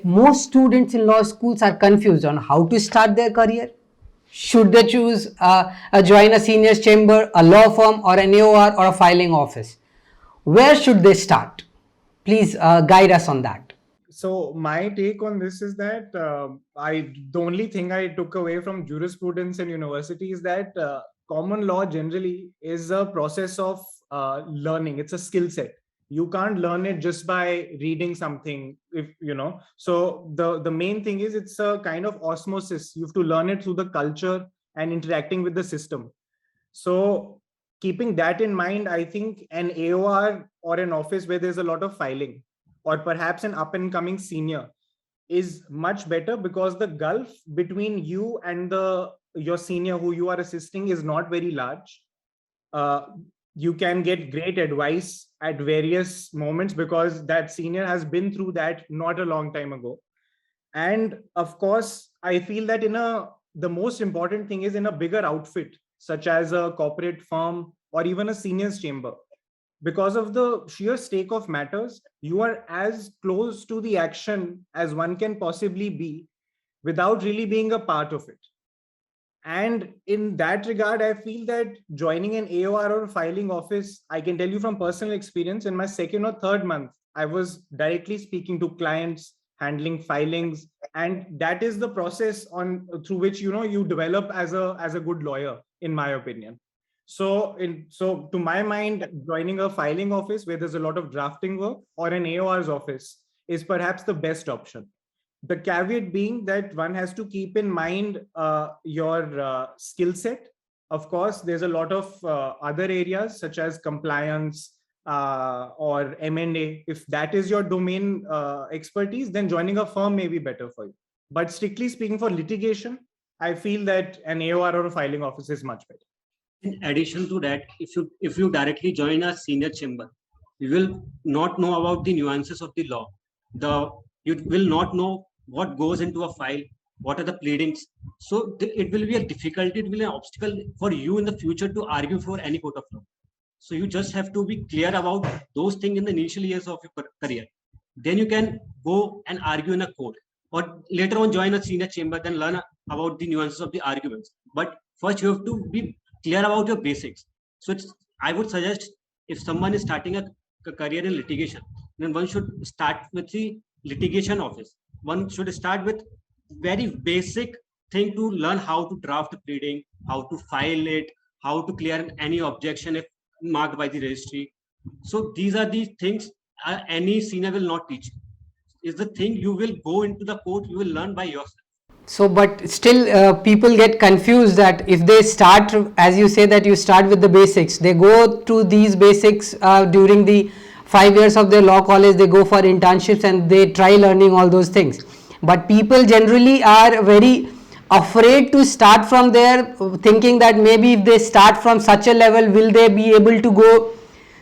Most students in law schools are confused on how to start their career. Should they choose join a seniors chamber, a law firm, or an AOR or a filing office? Where should they start? Please guide us on that. So my take on this is that the only thing I took away from jurisprudence in university is that common law generally is a process of learning. It's a skill set. You can't learn it just by reading something, if you know. So the main thing is it's a kind of osmosis. You have to learn it through the culture and interacting with the system. So keeping that in mind, I think an AOR or an office where there's a lot of filing, or perhaps an up and coming senior, is much better, because the gulf between you and your senior who you are assisting is not very large. Uh, you can get great advice at various moments because that senior has been through that not a long time ago. And of course, I feel that the most important thing is in a bigger outfit, such as a corporate firm or even a seniors chamber, because of the sheer stake of matters, you are as close to the action as one can possibly be without really being a part of it. And in that regard, I feel that joining an AOR or filing office, I can tell you from personal experience, in my second or third month, I was directly speaking to clients, handling filings, and that is the process on through which you develop as a good lawyer, in my opinion. So to my mind, joining a filing office where there's a lot of drafting work, or an AOR's office, is perhaps the best option. The caveat being that one has to keep in mind your skill set. Of course, there's a lot of other areas such as compliance or M&A. If that is your domain expertise, then joining a firm may be better for you. But strictly speaking, for litigation, I feel that an AOR or a filing office is much better. In addition to that, if you directly join a senior chamber, you will not know about the nuances of the law. You will not know what goes into a file, what are the pleadings. So it will be a difficulty, it will be an obstacle for you in the future to argue for any court of law. So you just have to be clear about those things in the initial years of your career. Then you can go and argue in a court, or later on join a senior chamber, then learn about the nuances of the arguments. But first you have to be clear about your basics. So I would suggest, if someone is starting a career in litigation, then one should start with the litigation office. One should start with very basic thing to learn how to draft a pleading, how to file it, how to clear any objection if marked by the registry. So these are the things any senior will not teach. Is the thing you will go into the court, you will learn by yourself. So, but still people get confused that if they start, as you say, that you start with the basics, they go to these basics during the 5 years of their law college, they go for internships and they try learning all those things. But people generally are very afraid to start from there, thinking that maybe if they start from such a level, will they be able to go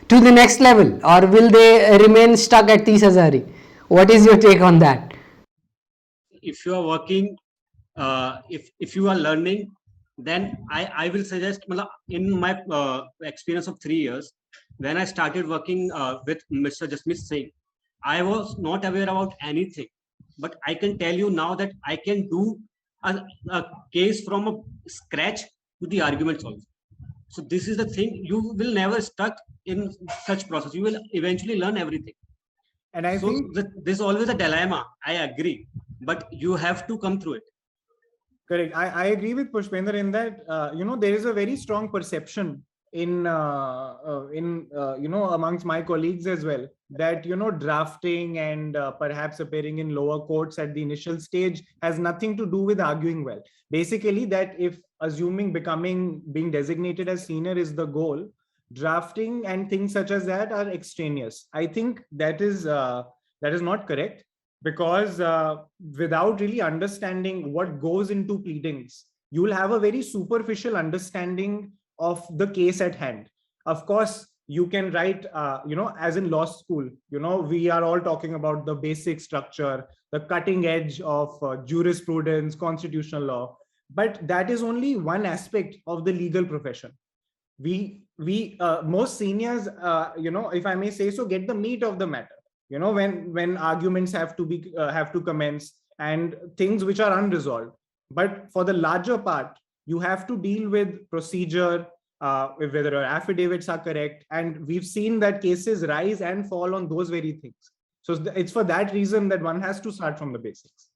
to the next level, or will they remain stuck at Tis Hazari? What is your take on that? If you are working, if you are learning, then I will suggest, in my experience of 3 years, when I started working with Mr. Jasmeet Singh, I was not aware about anything. But I can tell you now that I can do a case from a scratch to the arguments also. So this is the thing, you will never stuck in such process. You will eventually learn everything. And I think there's always a dilemma. I agree, but you have to come through it. Correct. I agree with Pushpendra in that there is a very strong perception in amongst my colleagues as well, that drafting and perhaps appearing in lower courts at the initial stage has nothing to do with arguing well. Basically, that if assuming being designated as senior is the goal, drafting and things such as that are extraneous. I think that is not correct, because without really understanding what goes into pleadings, you will have a very superficial understanding of the case at hand. Of course, you can write, as in law school, we are all talking about the basic structure, the cutting edge of jurisprudence, constitutional law, but that is only one aspect of the legal profession. We most seniors, if I may say so, get the meat of the matter. when arguments have to commence, and things which are unresolved. But for the larger part, you have to deal with procedure, whether your affidavits are correct, and we've seen that cases rise and fall on those very things. So it's for that reason that one has to start from the basics.